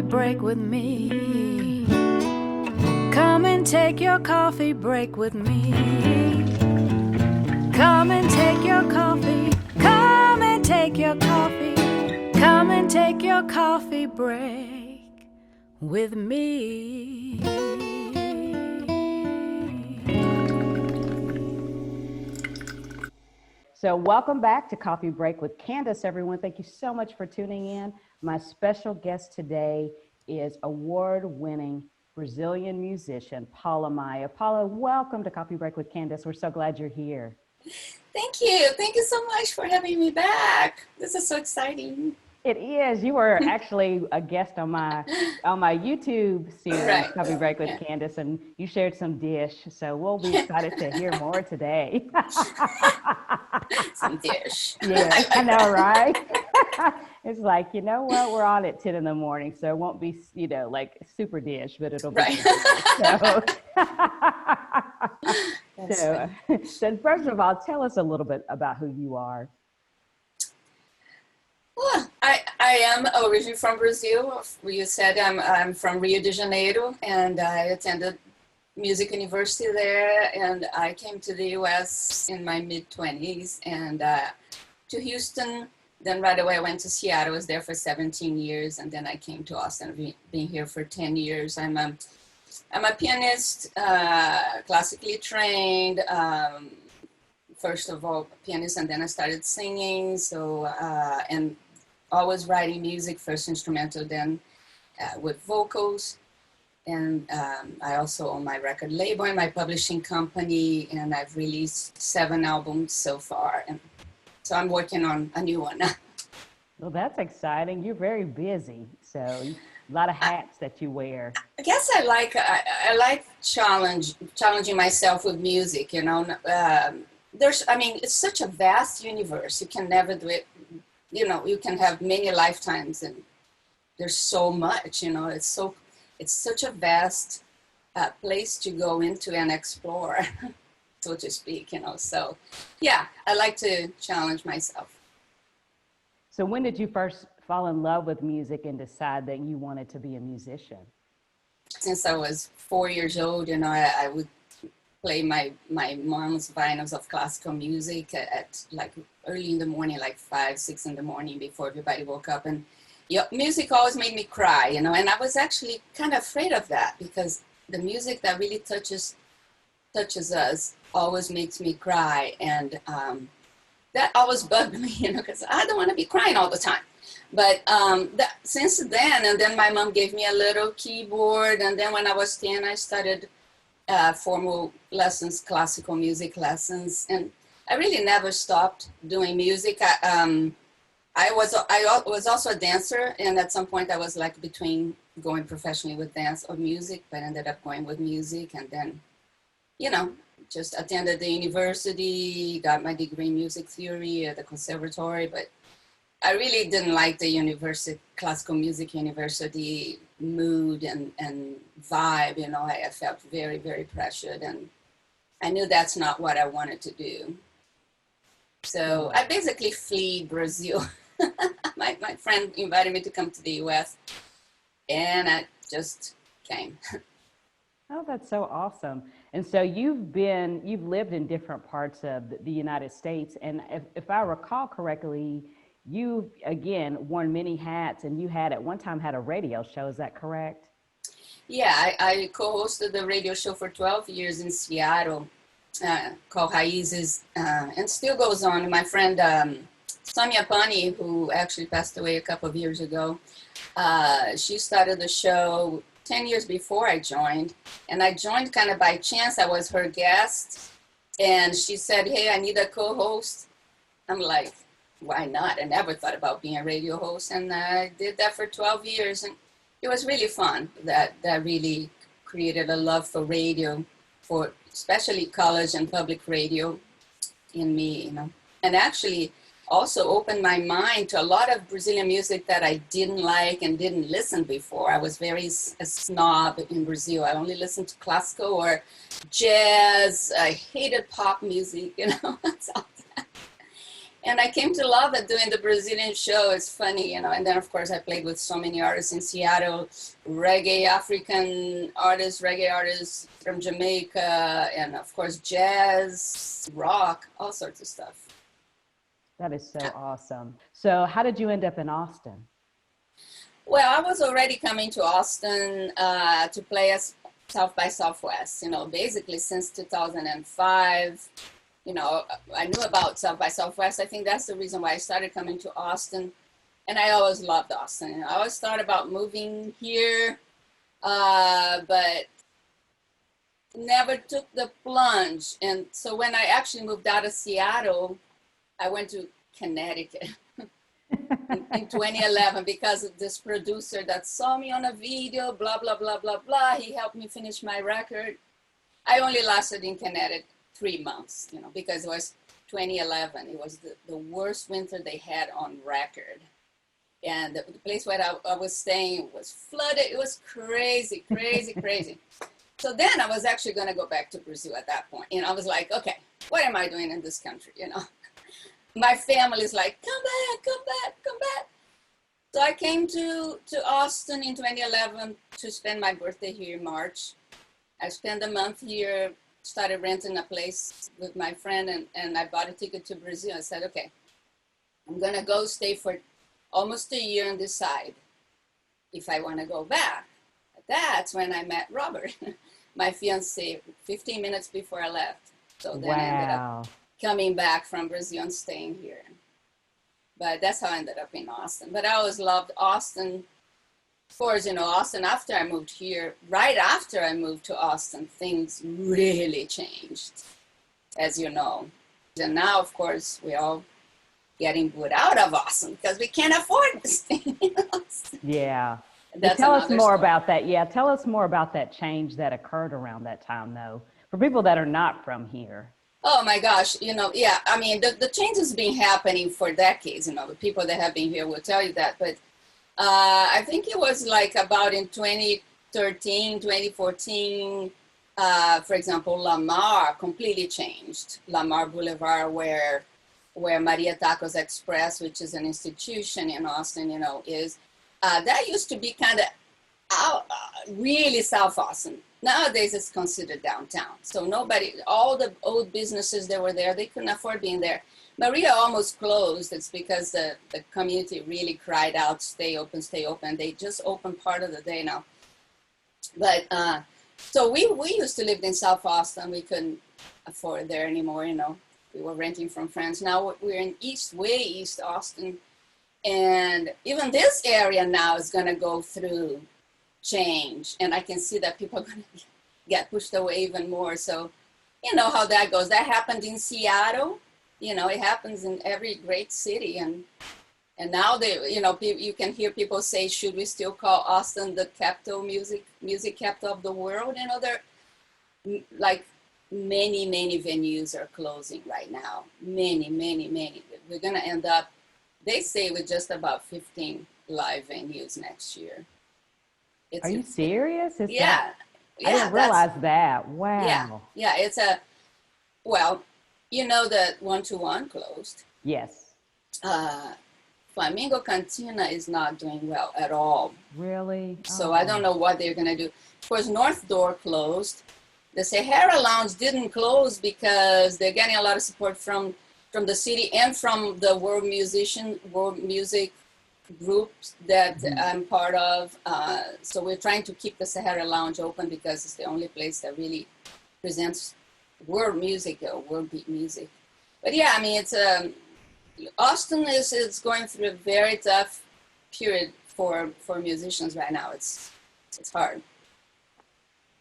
coffee break with me. Come and take your coffee break with me. Come and take your coffee. Come and take your coffee. Come and take your coffee break with me. So welcome back to Coffee Break with Candace, everyone. Thank you so much for tuning in. My special guest today is award-winning Brazilian musician, Paula Maia. Paula, welcome to Coffee Break with Candace. We're so glad you're here. Thank you. Thank you so much for having me back. This is so exciting. It is. You were actually a guest on my YouTube series, right. Coffee Break with Candace, and you shared some dish. So we'll be excited to hear more today. Some dish. Yeah, I know, right? It's like, you know what? We're on at 10 in the morning, so it won't be, like super dish, but it'll be. Right. So first of all, tell us a little bit about who you are. Well, I am originally from Brazil. You said I'm from Rio de Janeiro, and I attended music university there, and I came to the US in my mid-20s and to Houston. Then right away I went to Seattle. I was there for 17 years, and then I came to Austin. I've been here for 10 years. I'm a pianist, classically trained. First of all, pianist, and then I started singing. So and always writing music, first instrumental, then with vocals. And I also own my record label and my publishing company, and I've released 7 albums so far. And so I'm working on a new one now. Well, that's exciting. You're very busy, so a lot of hats that you wear. I guess I like challenging myself with music. It's such a vast universe. You can never do it. You can have many lifetimes, and there's so much. It's such a vast place to go into and explore, so to speak. So yeah, I like to challenge myself. So when did you first fall in love with music and decide that you wanted to be a musician? Since I was 4 years old, I would play my mom's vinyls of classical music at like early in the morning, like 5, 6 in the morning before everybody woke up. And music always made me cry, and I was actually kind of afraid of that, because the music that really touches us always makes me cry. And that always bugged me, because I don't want to be crying all the time. But since then, and then my mom gave me a little keyboard, and then when I was 10, I started formal lessons, classical music lessons, and I really never stopped doing music. I was also a dancer, and at some point I was like between going professionally with dance or music, but ended up going with music, and then, just attended the university, got my degree in music theory at the conservatory, but I really didn't like the classical music university mood and vibe. I felt very, very pressured, and I knew that's not what I wanted to do. So I basically fled Brazil. My friend invited me to come to the US, and I just came. Oh, that's so awesome. And so you've lived in different parts of the United States. And if I recall correctly, you, again, worn many hats, and you at one time had a radio show. Is that correct? Yeah, I co-hosted the radio show for 12 years in Seattle called Raízes, and still goes on. My friend Sonia Pani, who actually passed away a couple of years ago, she started the show 10 years before I joined, and I joined kind of by chance. I was her guest, and she said, "Hey, I need a co-host." I'm like, why not? I never thought about being a radio host, and I did that for 12 years, and it was really fun. That really created a love for radio, for especially college and public radio in me, and actually also opened my mind to a lot of Brazilian music that I didn't like and didn't listen before. I was very a snob in Brazil. I only listened to classical or jazz. I hated pop music, And I came to love it doing the Brazilian show. It's funny, you know. And then, of course, I played with so many artists in Seattle, reggae, African artists, reggae artists from Jamaica, and of course, jazz, rock, all sorts of stuff. That is so awesome. So how did you end up in Austin? Well, I was already coming to Austin to play at South by Southwest, you know, basically since 2005. You know, I knew about South by Southwest. I think that's the reason why I started coming to Austin. And I always loved Austin. And I always thought about moving here, but never took the plunge. And so when I actually moved out of Seattle, I went to Connecticut in 2011 because of this producer that saw me on a video, blah, blah, blah, blah, blah. He helped me finish my record. I only lasted in Connecticut 3 months, you know, because it was 2011. It was the worst winter they had on record. And the place where I was staying was flooded. It was crazy, crazy, crazy. So then I was actually going to go back to Brazil at that point. You know, I was like, okay, what am I doing in this country, you know? My family's like, come back, come back, come back. So I came to Austin in 2011 to spend my birthday here in March. I spent a month here, started renting a place with my friend, and I bought a ticket to Brazil. I said, okay, I'm going to go stay for almost a year and decide if I want to go back. That's when I met Robert, my fiance, 15 minutes before I left. So then I ended up coming back from Brazil and staying here. But that's how I ended up in Austin. But I always loved Austin. Of course, you know, Austin, after I moved here, right after I moved to Austin, things really changed, as you know. And now, of course, we're all getting booed out of Austin because we can't afford to stay in Austin. Yeah. That's tell us more story. about that. Yeah, tell us more about that change that occurred around that time, though, for people that are not from here. Oh my gosh, you know, yeah, I mean, the change has been happening for decades, you know, the people that have been here will tell you that, but I think it was like about in 2013, 2014, for example, Lamar completely changed. Lamar Boulevard, where Maria Tacos Express, which is an institution in Austin, you know, is, that used to be kind of out, really South Austin. Nowadays, it's considered downtown. So nobody, all the old businesses that were there, they couldn't afford being there. Maria almost closed. It's because the community really cried out, stay open, stay open. They just open part of the day now. But so we used to live in South Austin. We couldn't afford there anymore, you know. We were renting from friends. Now we're in way East Austin. And even this area now is going to go through change, and I can see that people are going to get pushed away even more. So you know how that goes. That happened in Seattle, you know, it happens in every great city, and now they, you know, you can hear people say, should we still call Austin the capital, music capital of the world? You know, there like many venues are closing right now, many. We're going to end up, they say, with just about 15 live venues next year. Are you serious? Yeah. I didn't realize that. Wow. Yeah. It's well, you know that 121 closed. Yes. Flamingo Cantina is not doing well at all. Really? So I don't know what they're going to do. Of course, North Door closed. The Sahara Lounge didn't close because they're getting a lot of support from the city and from the world music groups that I'm part of. So we're trying to keep the Sahara Lounge open because it's the only place that really presents world music or world beat music. But yeah, I mean, it's Austin is going through a very tough period for musicians right now. It's hard.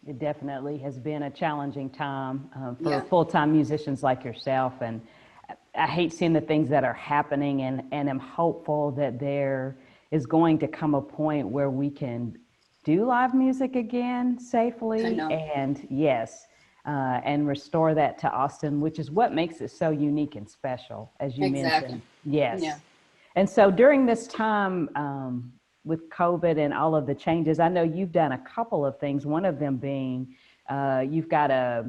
It definitely has been a challenging time for full-time musicians like yourself, and I hate seeing the things that are happening, and am hopeful that there is going to come a point where we can do live music again safely, and and restore that to Austin, which is what makes it so unique and special, as you mentioned. Yes. Yeah. And so during this time with COVID and all of the changes, I know you've done a couple of things, one of them being you've got a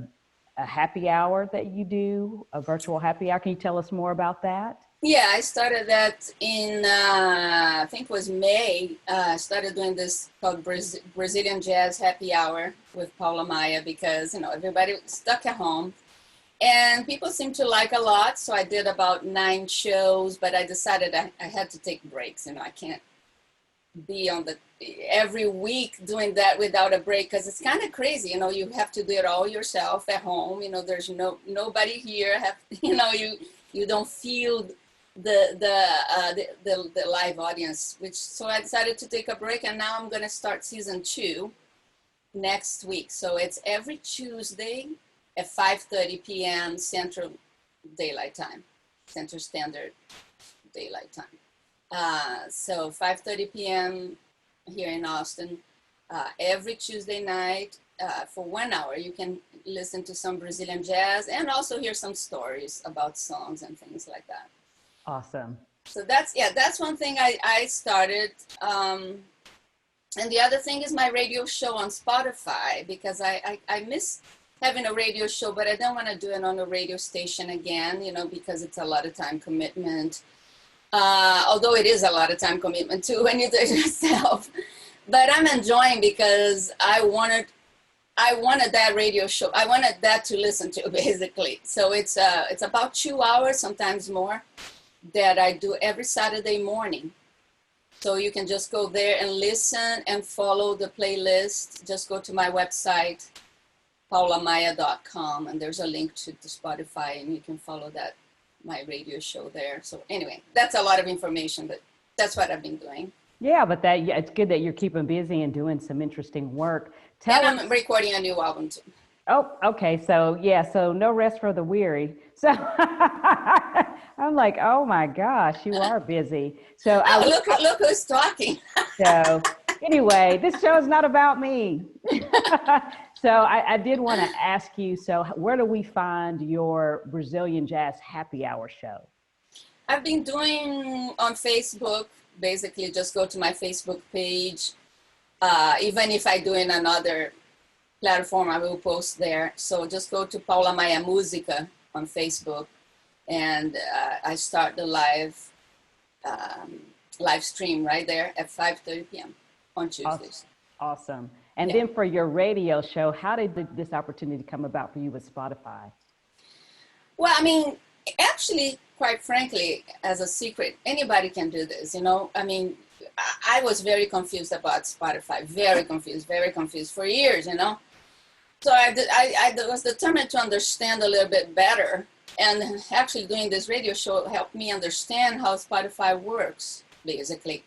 happy hour that you do, a virtual happy hour. Can you tell us more about that? Yeah, I started that in, I think it was May. I started doing this called Brazilian Jazz Happy Hour with Paula Maia because, everybody was stuck at home. And people seem to like a lot. So I did about 9 shows, but I decided I had to take breaks. I can't be on the every week doing that without a break because it's kind of crazy. You have to do it all yourself at home. There's nobody here. You don't feel the live audience. So I decided to take a break, and now I'm going to start season 2 next week. So it's every Tuesday at 5:30 p.m. Central Daylight Time, Central Standard Daylight Time. So 5:30 p.m. here in Austin, every Tuesday night for 1 hour. You can listen to some Brazilian jazz and also hear some stories about songs and things like that. Awesome. So that's one thing I started. And the other thing is my radio show on Spotify, because I miss having a radio show, but I don't want to do it on a radio station again, because it's a lot of time commitment. Although it is a lot of time commitment too when you do it yourself. But I'm enjoying because I wanted that radio show. I wanted that to listen to, basically. So it's about 2 hours, sometimes more, that I do every Saturday morning. So you can just go there and listen and follow the playlist. Just go to my website, paulamaya.com, and there's a link to the Spotify, and you can follow my radio show there. So anyway, that's a lot of information, but that's what I've been doing. Yeah, but it's good that you're keeping busy and doing some interesting work. I'm recording a new album too. Oh, okay. So no rest for the weary. So I'm like, oh my gosh, you are busy. So look who's talking. So anyway, this show is not about me. So I did want to ask you, so where do we find your Brazilian Jazz Happy Hour show? I've been doing on Facebook, basically just go to my Facebook page. Even if I do in another platform, I will post there. So just go to Paula Maya Música on Facebook, and I start the live stream right there at 5:30 p.m. on Tuesdays. Awesome. And then for your radio show, how did this opportunity come about for you with Spotify? Well, actually, quite frankly, as a secret, anybody can do this, I was very confused about Spotify, very confused for years, So I was determined to understand a little bit better, and actually doing this radio show helped me understand how Spotify works, basically.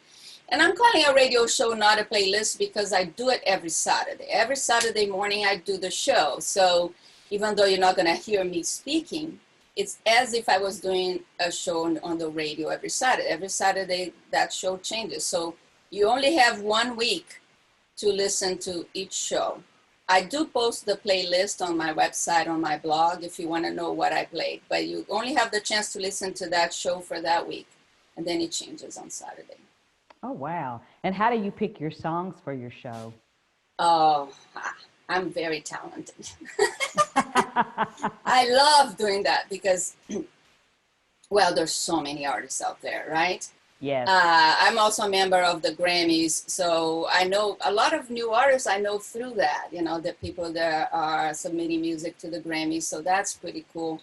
And I'm calling a radio show, not a playlist, because I do it every Saturday. Every Saturday morning, I do the show. So even though you're not going to hear me speaking, it's as if I was doing a show on the radio every Saturday. Every Saturday, that show changes. So you only have 1 week to listen to each show. I do post the playlist on my website, on my blog, if you want to know what I played. But you only have the chance to listen to that show for that week. And then it changes on Saturday. Oh, wow. And how do you pick your songs for your show? Oh, I'm very talented. I love doing that because, well, there's so many artists out there, right? Yes. I'm also a member of the Grammys, so I know a lot of new artists I know through that, the people that are submitting music to the Grammys, so that's pretty cool.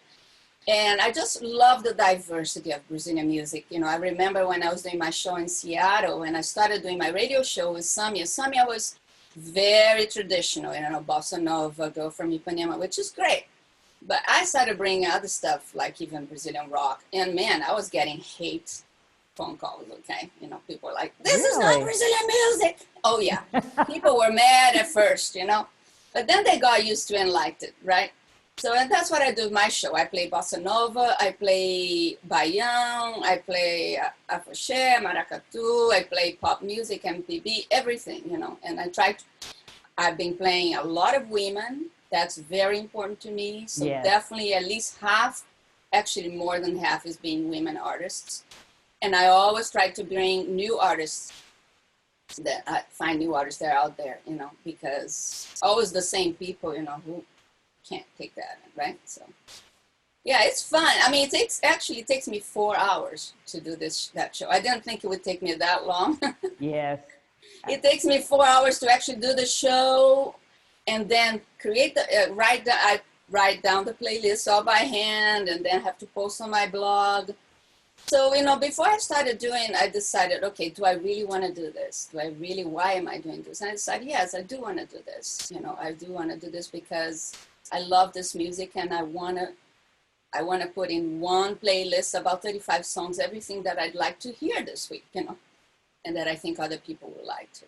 And I just love the diversity of Brazilian music. I remember when I was doing my show in Seattle, and I started doing my radio show with Samia. Samia was very traditional, bossa nova, girl from Ipanema, which is great. But I started bringing other stuff, like even Brazilian rock. And man, I was getting hate phone calls, okay? People were like, this is not Brazilian music. Oh yeah, people were mad at first, but then they got used to it and liked it, right? So and that's what I do with my show. I play bossa nova, I play baião, I play afoxé, maracatu, I play pop music, MPB, everything, and I've been playing a lot of women. That's very important to me. So definitely at least half, actually more than half, is being women artists. And I always try to bring new artists, that I find new artists that are out there, because always the same people, who can't take that, right? So Yeah, it's fun. I mean, it takes me 4 hours to do that show. I didn't think it would take me that long. Yes. It takes me 4 hours to actually do the show, and then create the I write down the playlist all by hand, and then have to post on my blog. So, before I started doing, I decided, okay, do I really want to do this? Why am I doing this? And I decided, yes, I do want to do this. I do want to do this because I love this music, and I want to put in one playlist about 35 songs, everything that I'd like to hear this week, and that I think other people will like too.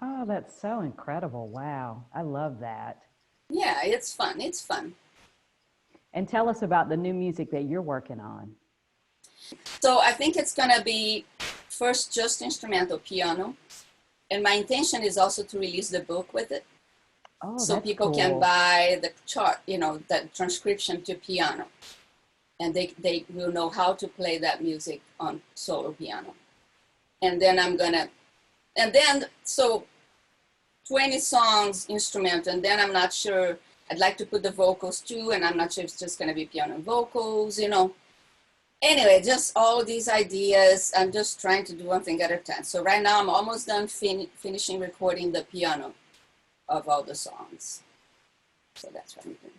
Oh, that's so incredible. Wow. I love that. Yeah, it's fun. It's fun. And tell us about the new music that you're working on. So I think it's going to be first just instrumental piano. And my intention is also to release the book with it. Oh, So that's people cool. can buy the chart, the transcription to piano. And they will know how to play that music on solo piano. And then so 20 songs instrumental, and then I'm not sure, I'd like to put the vocals too, and I'm not sure if it's just going to be piano and vocals, Anyway, just all these ideas. I'm just trying to do one thing at a time. So right now I'm almost done finishing recording the piano of all the songs. So that's what I'm doing.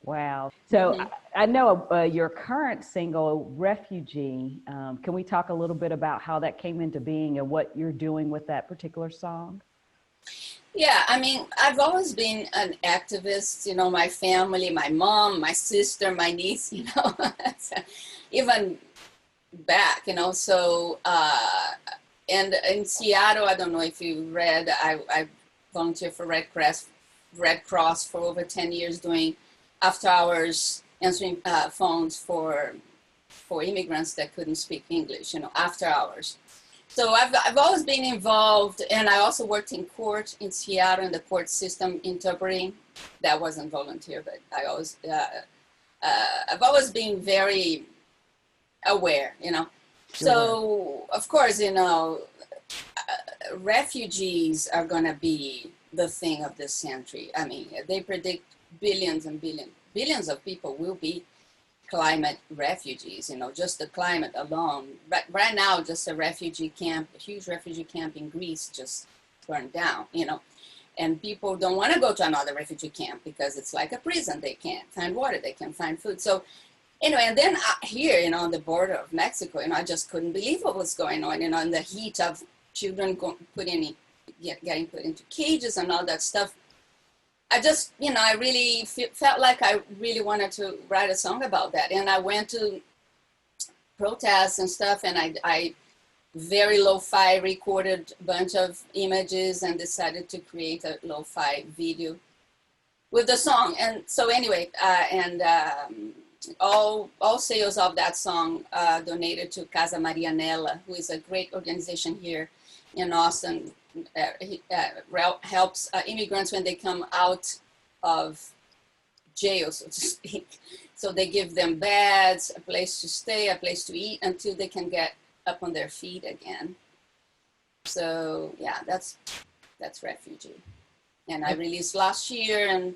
Wow. So I know your current single, Refugee. Can we talk a little bit about how that came into being and what you're doing with that particular song? Yeah, I mean, I've always been an activist, my family, my mom, my sister, my niece, even back, so, and in Seattle, I don't know if you read, I volunteered for Red Cross for over 10 years doing after hours answering phones for immigrants that couldn't speak English, after hours. So I've always been involved, and I also worked in court in Seattle in the court system interpreting. That wasn't volunteer, but I've always been very aware, Sure. So of course, refugees are going to be the thing of this century. I mean, they predict billions and billions of people will be climate refugees, just the climate alone. Right now, just a huge refugee camp in Greece just burned down, and people don't want to go to another refugee camp because it's like a prison. They can't find water, they can't find food. So anyway, and then here, on the border of Mexico, I just couldn't believe what was going on, in the heat of children getting put into cages and all that stuff. I just, I really felt like I really wanted to write a song about that. And I went to protests and stuff, and I very lo-fi recorded a bunch of images and decided to create a lo-fi video with the song. And so anyway, all sales of that song donated to Casa Marianela, who is a great organization here in Austin. He helps immigrants when they come out of jail, so to speak. So they give them beds, a place to stay, a place to eat until they can get up on their feet again. So yeah, that's Refugee. And I released last year, and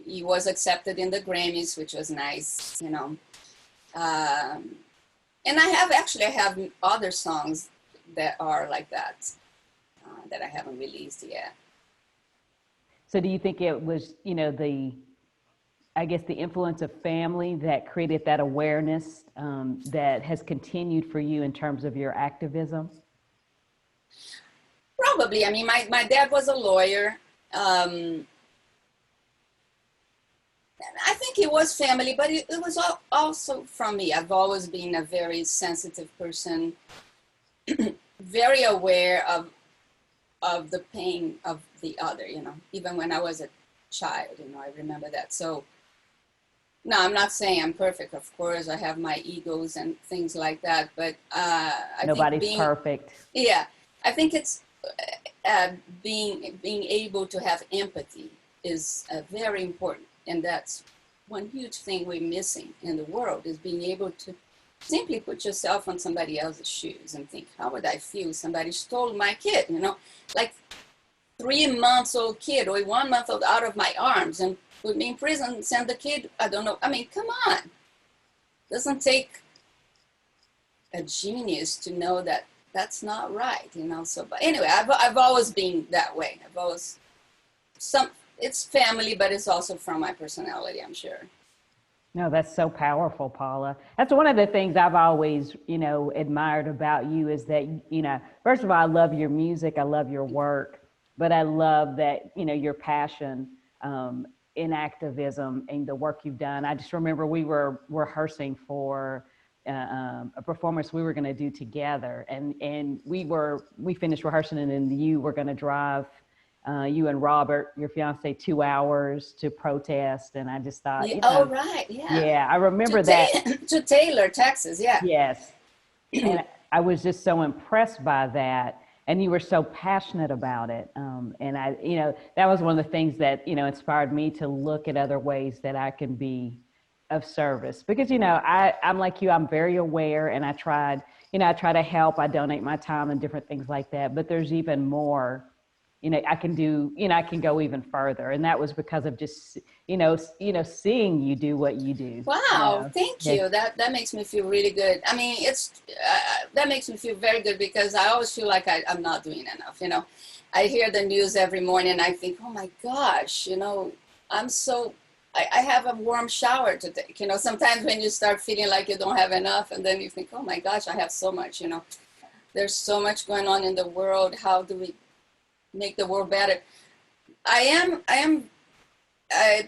he was accepted in the Grammys, which was nice, And I have other songs that are like that. That I haven't released yet. So do you think it was, the influence of family that created that awareness that has continued for you in terms of your activism? Probably. I mean, my dad was a lawyer. I think it was family, but it was also from me. I've always been a very sensitive person, very aware of the pain of the other, even when I was a child, I remember that. So, no, I'm not saying I'm perfect. Of course, I have my egos and things like that, but Nobody's perfect. Yeah, I think it's being able to have empathy is very important, and that's one huge thing we're missing in the world, is being able to simply put yourself on somebody else's shoes and think, how would I feel if somebody stole my kid, Like, 3-month-old kid or 1 month old out of my arms and put me in prison, send the kid, I don't know. I mean, come on. Doesn't take a genius to know that that's not right, you know. So, but anyway, I've always been that way. I've always, it's family, but it's also from my personality, I'm sure. No, that's so powerful, Paula. That's one of the things I've always, admired about you is that, first of all, I love your music. I love your work, but I love that, your passion in activism and the work you've done. I just remember we were rehearsing for a performance we were going to do together. And we finished rehearsing and then you were going to drive you and Robert, your fiance, 2 hours to protest. And I just thought, oh, right. Yeah. Yeah, I remember that. To Taylor, Texas. Yeah. Yes. And I was just so impressed by that. And you were so passionate about it. And that was one of the things that, inspired me to look at other ways that I can be of service. Because, I'm like you, I'm very aware and I try to help. I donate my time and different things like that. But there's even more I can do, I can go even further. And that was because of just, seeing you do what you do. Wow. Thank you. That makes me feel really good. I mean, that makes me feel very good because I always feel like I'm not doing enough. I hear the news every morning and I think, oh my gosh, I have a warm shower to take. Sometimes when you start feeling like you don't have enough and then you think, oh my gosh, I have so much, there's so much going on in the world. How do we make the world better? I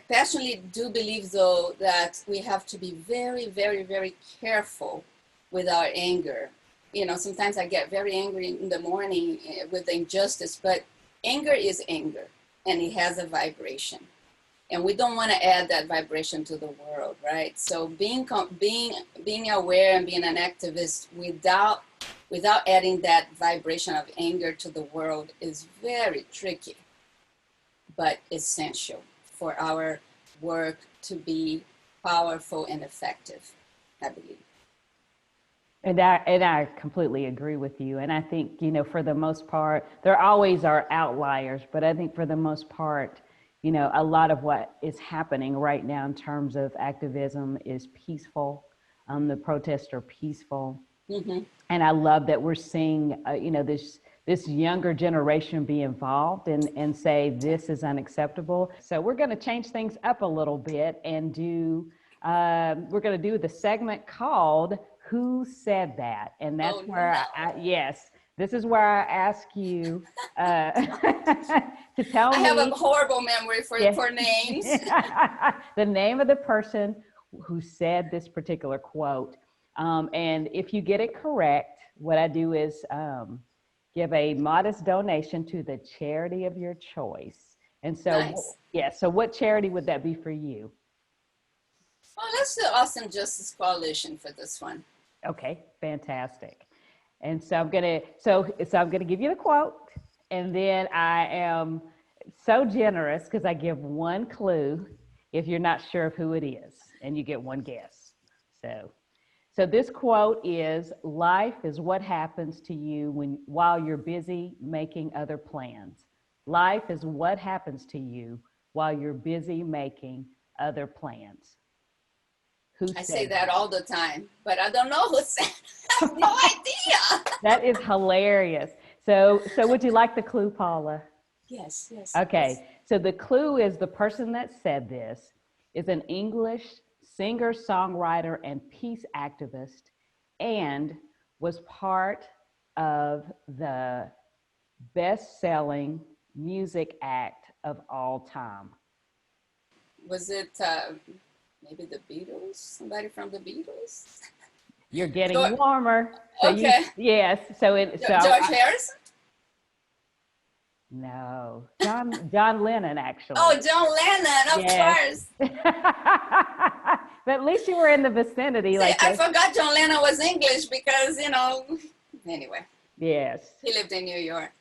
passionately do believe, though, that we have to be very, very, very careful with our anger. Sometimes I get very angry in the morning with the injustice, but anger is anger, and it has a vibration. And we don't want to add that vibration to the world, right? So being aware and being an activist without adding that vibration of anger to the world is very tricky, but essential for our work to be powerful and effective, I believe. And I completely agree with you. And I think, for the most part, there always are outliers, but I think for the most part, a lot of what is happening right now in terms of activism is peaceful. The protests are peaceful. Mm-hmm. And I love that we're seeing, this younger generation be involved and say this is unacceptable. So we're going to change things up a little bit and we're going to do the segment called Who Said That? And that's this is where I ask you to tell me. I have a horrible memory for names. The name of the person who said this particular quote. And if you get it correct, what I do is give a modest donation to the charity of your choice. And so, nice. So what charity would that be for you? Well, let's do Austin Justice Coalition for this one. Okay, fantastic. And so I'm gonna give you the quote, and then I am so generous because I give one clue if you're not sure of who it is, and you get one guess. So this quote is, "Life is what happens to you while you're busy making other plans. Life is what happens to you while you're busy making other plans." I say that all the time, but I don't know who said it. I have no idea. That is hilarious. So would you like the clue, Paula? Yes. Okay, yes. So the clue is the person that said this is an English singer, songwriter, and peace activist, and was part of the best-selling music act of all time. Was it maybe the Beatles? Somebody from the Beatles? You're getting warmer. So okay. Yes. George Harrison? No, John Lennon, actually. Oh, John Lennon, of course. But at least you were in the vicinity. See, I forgot John Lennon was English because, anyway. Yes. He lived in New York.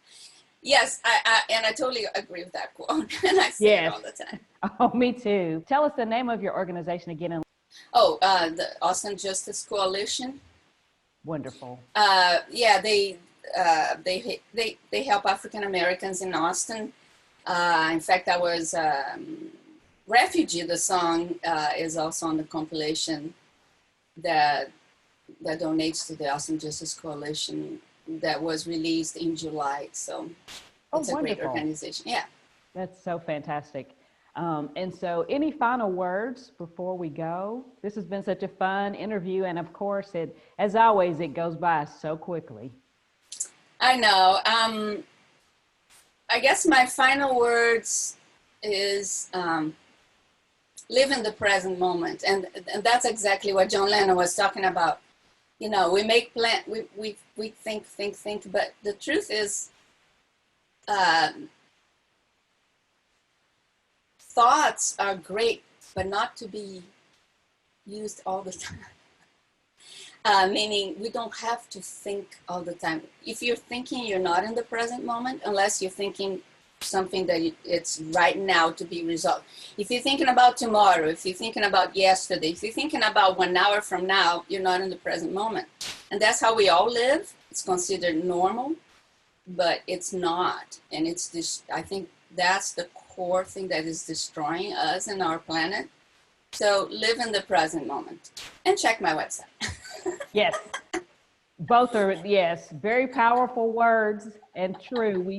Yes, I totally agree with that quote. And I say it all the time. Oh, me too. Tell us the name of your organization again. The Austin Justice Coalition. Wonderful. They they help African Americans in Austin. In fact, I was Refugee. The song is also on the compilation that donates to the Austin Justice Coalition that was released in July. So it's a great organization. Yeah. That's so fantastic. And so any final words before we go? This has been such a fun interview. And of course, as always, it goes by so quickly. I know. I guess my final words is live in the present moment. And that's exactly what John Lennon was talking about. You know, we make plans, we think, but the truth is, thoughts are great, but not to be used all the time. Meaning we don't have to think all the time. If you're thinking, you're not in the present moment, unless you're thinking something that it's right now to be resolved. If you're thinking about tomorrow, if you're thinking about yesterday, if you're thinking about 1 hour from now, you're not in the present moment. And that's how we all live. It's considered normal, but it's not. And it's this, I think that's the core thing that is destroying us and our planet. So live in the present moment and check my website. Yes, both are, yes, very powerful words and true.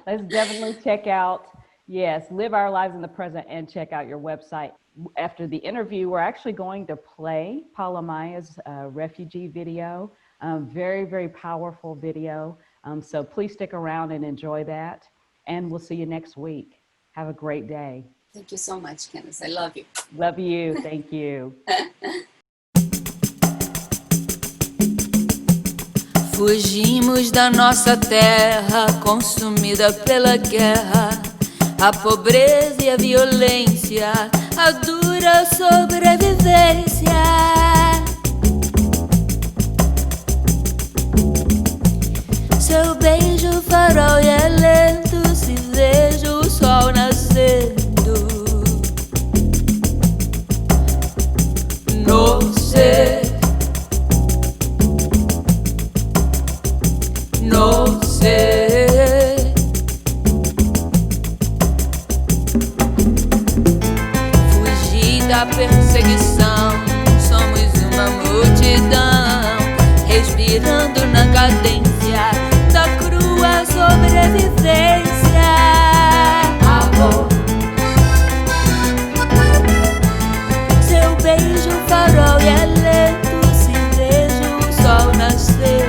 Let's definitely check out, yes, live our lives in the present and check out your website. After the interview, we're actually going to play Paula Maya's refugee video. Very, very powerful video. So please stick around and enjoy that. And we'll see you next week. Have a great day. Thank you so much, Candace. I love you. Love you. Thank you. Fugimos da nossa terra, consumida pela guerra, a pobreza e a violência, a dura sobrevivência. Seu beijo, farol e alento, se vejo o sol nascendo. No sé. No sé. Fugir da perseguição, somos uma multidão, respirando na cadência da crua sobrevivência. Amor. Seu beijo, farol e alento, se vejo o sol nascer.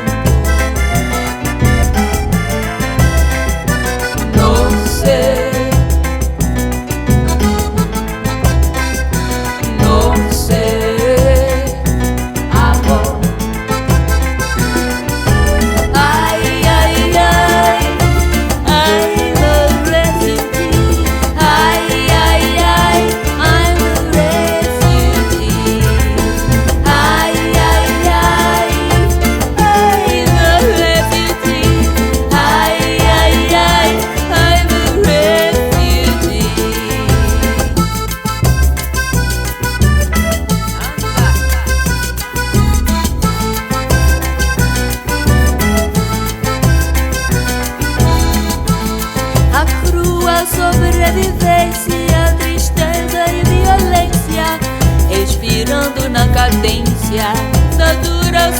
Sobrevivência, tristeza e violência, respirando na cadência da dura